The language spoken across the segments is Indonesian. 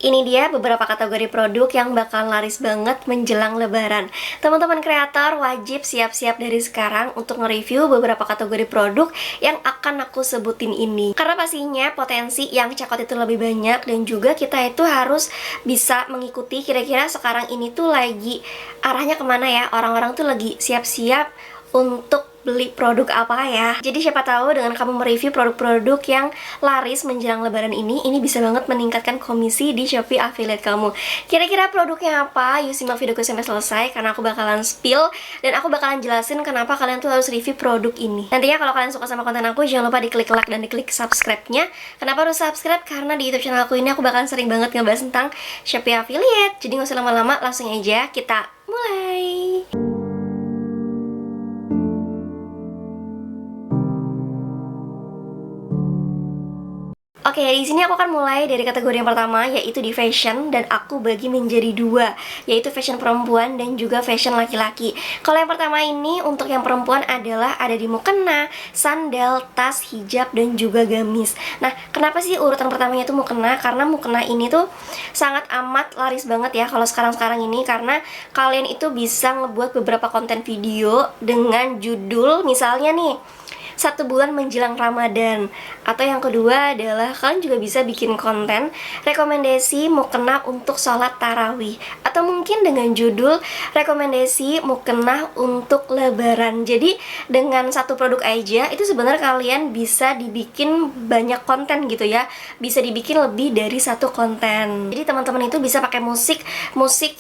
Ini dia beberapa kategori produk yang bakal laris banget menjelang lebaran. Teman-teman kreator wajib siap-siap dari sekarang untuk nge-review beberapa kategori produk yang akan aku sebutin ini. Karena pastinya potensi yang cakot itu lebih banyak, dan juga kita itu harus bisa mengikuti kira-kira sekarang ini tuh lagi arahnya kemana ya. Orang-orang tuh lagi siap-siap untuk beli produk apa ya. Jadi siapa tahu dengan kamu mereview produk-produk yang laris menjelang lebaran ini bisa banget meningkatkan komisi di Shopee affiliate kamu. Kira-kira produknya apa? Yuk simak videoku sampai selesai, karena aku bakalan spill dan aku bakalan jelasin kenapa kalian tuh harus review produk ini. Nantinya kalau kalian suka sama konten aku, jangan lupa diklik like dan diklik subscribe-nya. Kenapa harus subscribe? Karena di YouTube channel aku ini aku bakalan sering banget ngebahas tentang Shopee affiliate. Jadi gak usah lama-lama, langsung aja kita mulai. Oke, di sini aku akan mulai dari kategori yang pertama, yaitu di fashion, dan aku bagi menjadi dua, yaitu fashion perempuan dan juga fashion laki-laki. Kalau yang pertama ini, untuk yang perempuan adalah ada di mukena, sandal, tas, hijab, dan juga gamis. Nah, kenapa sih urutan pertamanya itu mukena? Karena mukena ini tuh sangat amat laris banget ya kalau sekarang-sekarang ini, karena kalian itu bisa ngebuat beberapa konten video dengan judul, misalnya nih, 1 bulan menjelang Ramadan. Atau yang kedua adalah kalian juga bisa bikin konten rekomendasi mukena untuk sholat tarawih, atau mungkin dengan judul rekomendasi mukena untuk lebaran. Jadi dengan satu produk aja itu sebenarnya kalian bisa dibikin banyak konten gitu ya. Bisa dibikin lebih dari satu konten. Jadi teman-teman itu bisa pakai musik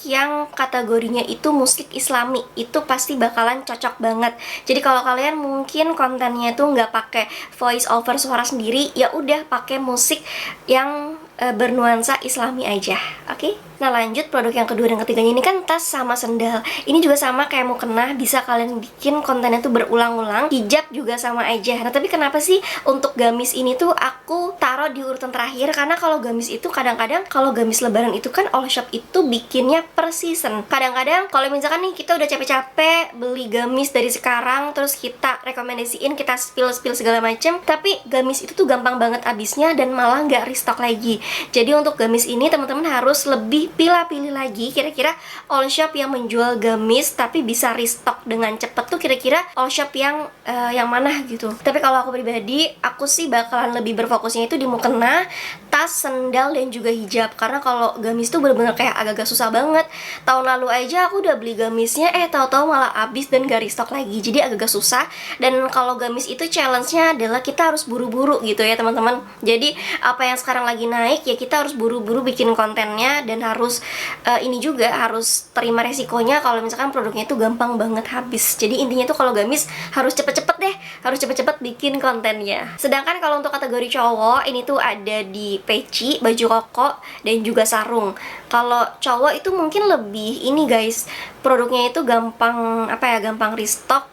yang kategorinya itu musik islami. Itu pasti bakalan cocok banget. Jadi kalau kalian mungkin kontennya tuh nggak pakai voice over suara sendiri, ya udah pakai musik yang bernuansa islami aja. Oke? Nah, lanjut produk yang kedua dan ketiganya ini kan tas sama sendal. Ini juga sama kayak mukena, bisa kalian bikin kontennya tuh berulang-ulang. Hijab juga sama aja. Nah, tapi kenapa sih untuk gamis ini tuh aku taruh di urutan terakhir? Karena kalau gamis itu kadang-kadang, kalau gamis lebaran itu kan all shop itu bikinnya per season. Kadang-kadang kalau misalkan nih kita udah capek-capek beli gamis dari sekarang, terus kita rekomendasiin, kita spill segala macem, tapi gamis itu tuh gampang banget habisnya dan malah nggak restock lagi. Jadi untuk gamis ini teman-teman harus lebih pilih-pilih lagi, kira-kira all shop yang menjual gamis tapi bisa restock dengan cepet tuh kira-kira all shop yang mana gitu. Tapi kalau aku pribadi, aku sih bakalan lebih berfokusnya itu di mukena, tas, sendal, dan juga hijab. Karena kalau gamis tuh bener-bener kayak agak-agak susah banget. Tahun lalu aja aku udah beli gamisnya, tahu-tahu malah habis dan gak restock lagi. Jadi agak-agak susah. Dan kalau gamis itu challenge-nya adalah kita harus buru-buru gitu ya teman-teman. Jadi apa yang sekarang lagi naik, ya kita harus buru-buru bikin kontennya, dan harus ini juga harus terima resikonya kalau misalkan produknya itu gampang banget habis. Jadi intinya tuh kalau gamis harus cepet-cepet deh, harus cepet-cepet bikin kontennya. Sedangkan kalau untuk kategori cowok, ini tuh ada di peci, baju koko, dan juga sarung. Kalau cowok itu mungkin lebih ini guys, produknya itu gampang gampang restock,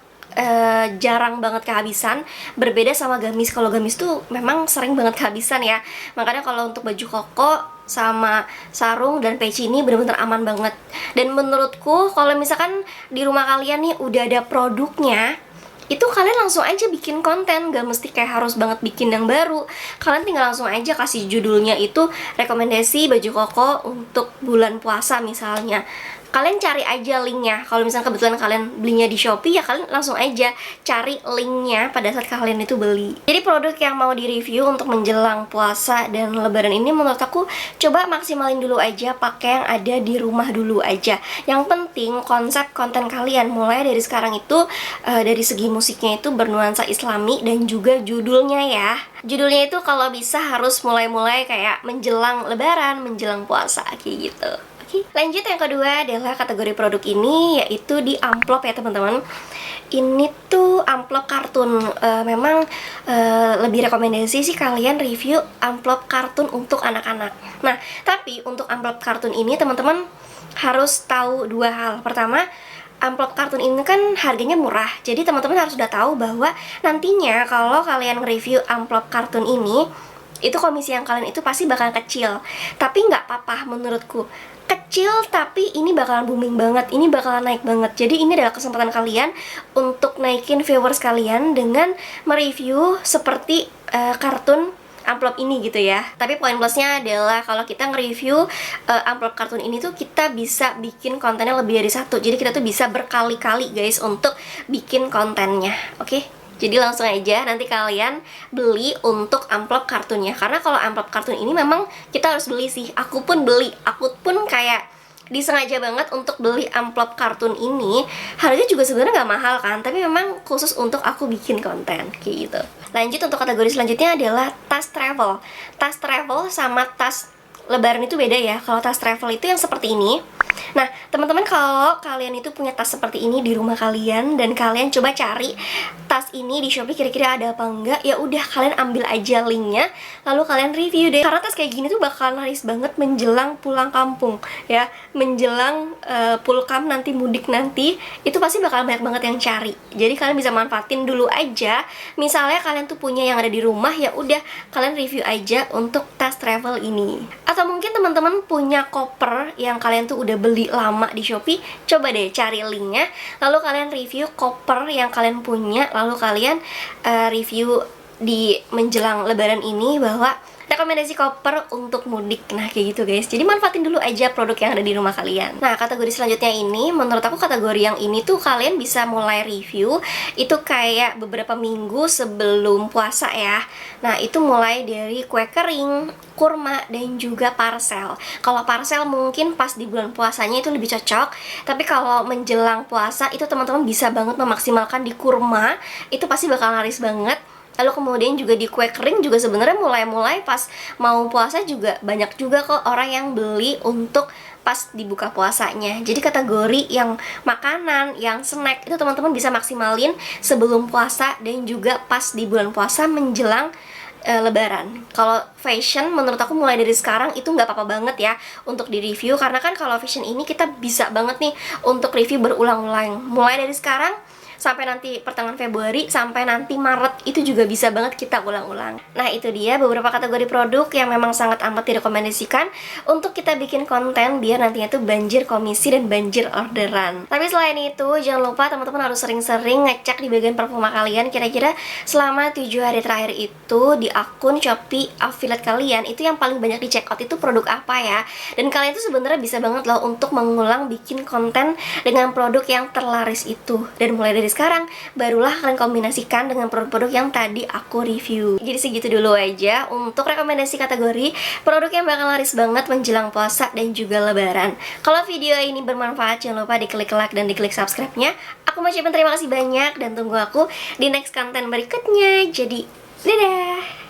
jarang banget kehabisan. Berbeda sama gamis. Kalau gamis tuh memang sering banget kehabisan ya. Makanya kalau untuk baju koko sama sarung dan peci ini bener-bener aman banget. Dan menurutku kalau misalkan di rumah kalian nih udah ada produknya, itu kalian langsung aja bikin konten, gak mesti kayak harus banget bikin yang baru. Kalian tinggal langsung aja kasih judulnya itu rekomendasi baju koko untuk bulan puasa misalnya. Kalian cari aja linknya. Kalau misalnya kebetulan kalian belinya di Shopee, ya kalian langsung aja cari linknya pada saat kalian itu beli. Jadi produk yang mau direview untuk menjelang puasa dan lebaran ini, menurut aku coba maksimalin dulu aja, pakai yang ada di rumah dulu aja. Yang penting konsep konten kalian mulai dari sekarang itu dari segi musiknya itu bernuansa islami, dan juga judulnya ya. Judulnya itu kalau bisa harus mulai-mulai kayak menjelang lebaran, menjelang puasa kayak gitu. Lanjut, yang kedua adalah kategori produk ini, yaitu di amplop ya teman-teman. Ini tuh amplop kartun. Memang lebih rekomendasi sih kalian review amplop kartun untuk anak-anak. Nah, tapi untuk amplop kartun ini teman-teman harus tahu dua hal. Pertama, amplop kartun ini kan harganya murah. Jadi teman-teman harus udah tahu bahwa nantinya kalau kalian review amplop kartun ini, itu komisi yang kalian itu pasti bakal kecil. Tapi nggak apa-apa menurutku. Kecil tapi ini bakalan booming banget, ini bakalan naik banget. Jadi ini adalah kesempatan kalian untuk naikin viewers kalian dengan mereview seperti kartun amplop ini gitu ya. Tapi poin plusnya adalah kalau kita nge-review amplop kartun ini tuh kita bisa bikin kontennya lebih dari satu. Jadi kita tuh bisa berkali-kali guys untuk bikin kontennya. Oke? Jadi langsung aja nanti kalian beli untuk amplop kartunnya. Karena kalau amplop kartun ini memang kita harus beli sih. Aku pun beli. Aku pun kayak disengaja banget untuk beli amplop kartun ini. Harganya juga sebenarnya nggak mahal kan, tapi memang khusus untuk aku bikin konten kayak gitu. Lanjut untuk kategori selanjutnya adalah tas travel. Tas travel sama tas lebaran itu beda ya. Kalau tas travel itu yang seperti ini. Nah, teman-teman, kalau kalian itu punya tas seperti ini di rumah kalian dan kalian coba cari tas ini di Shopee kira-kira ada apa enggak, ya udah kalian ambil aja linknya, lalu kalian review deh. Karena tas kayak gini tuh bakalan laris banget menjelang pulang kampung ya, menjelang pulkam nanti, mudik nanti, itu pasti bakal banyak banget yang cari. Jadi kalian bisa manfaatin dulu aja. Misalnya kalian tuh punya yang ada di rumah, ya udah kalian review aja untuk tas travel ini. Atau mungkin teman-teman punya koper yang kalian tuh udah beli lama di Shopee, coba deh cari linknya, lalu kalian review koper yang kalian punya, lalu kalian review di menjelang lebaran ini bahwa rekomendasi koper untuk mudik. Nah kayak gitu guys. Jadi manfaatin dulu aja produk yang ada di rumah kalian. Nah kategori selanjutnya ini, menurut aku kategori yang ini tuh kalian bisa mulai review itu kayak beberapa minggu sebelum puasa ya. Nah itu mulai dari kue kering, kurma, dan juga parcel. Kalau parcel mungkin pas di bulan puasanya itu lebih cocok, tapi kalau menjelang puasa itu teman-teman bisa banget memaksimalkan di kurma. Itu pasti bakal laris banget. Lalu kemudian juga di kue kering juga sebenarnya mulai-mulai pas mau puasa juga banyak juga kok orang yang beli untuk pas dibuka puasanya. Jadi kategori yang makanan, yang snack itu teman-teman bisa maksimalin sebelum puasa dan juga pas di bulan puasa menjelang lebaran. Kalau fashion menurut aku mulai dari sekarang itu nggak apa-apa banget ya untuk di review, karena kan kalau fashion ini kita bisa banget nih untuk review berulang-ulang. Mulai dari sekarang sampai nanti pertengahan Februari, sampai nanti Maret, itu juga bisa banget kita ulang-ulang. Nah itu dia beberapa kategori produk yang memang sangat amat direkomendasikan untuk kita bikin konten biar nantinya tuh banjir komisi dan banjir orderan. Tapi selain itu jangan lupa teman-teman harus sering-sering ngecek di bagian performa kalian, kira-kira selama 7 hari terakhir itu di akun Shopee affiliate kalian itu yang paling banyak di check out itu produk apa ya. Dan kalian tuh sebenarnya bisa banget loh untuk mengulang bikin konten dengan produk yang terlaris itu. Dan mulai dari sekarang barulah kalian kombinasikan dengan produk-produk yang tadi aku review. Jadi segitu dulu aja untuk rekomendasi kategori produk yang bakal laris banget menjelang puasa dan juga lebaran. Kalau video ini bermanfaat jangan lupa diklik like dan diklik subscribe-nya. Aku mau ucapin terima kasih banyak dan tunggu aku di next konten berikutnya. Jadi dadah.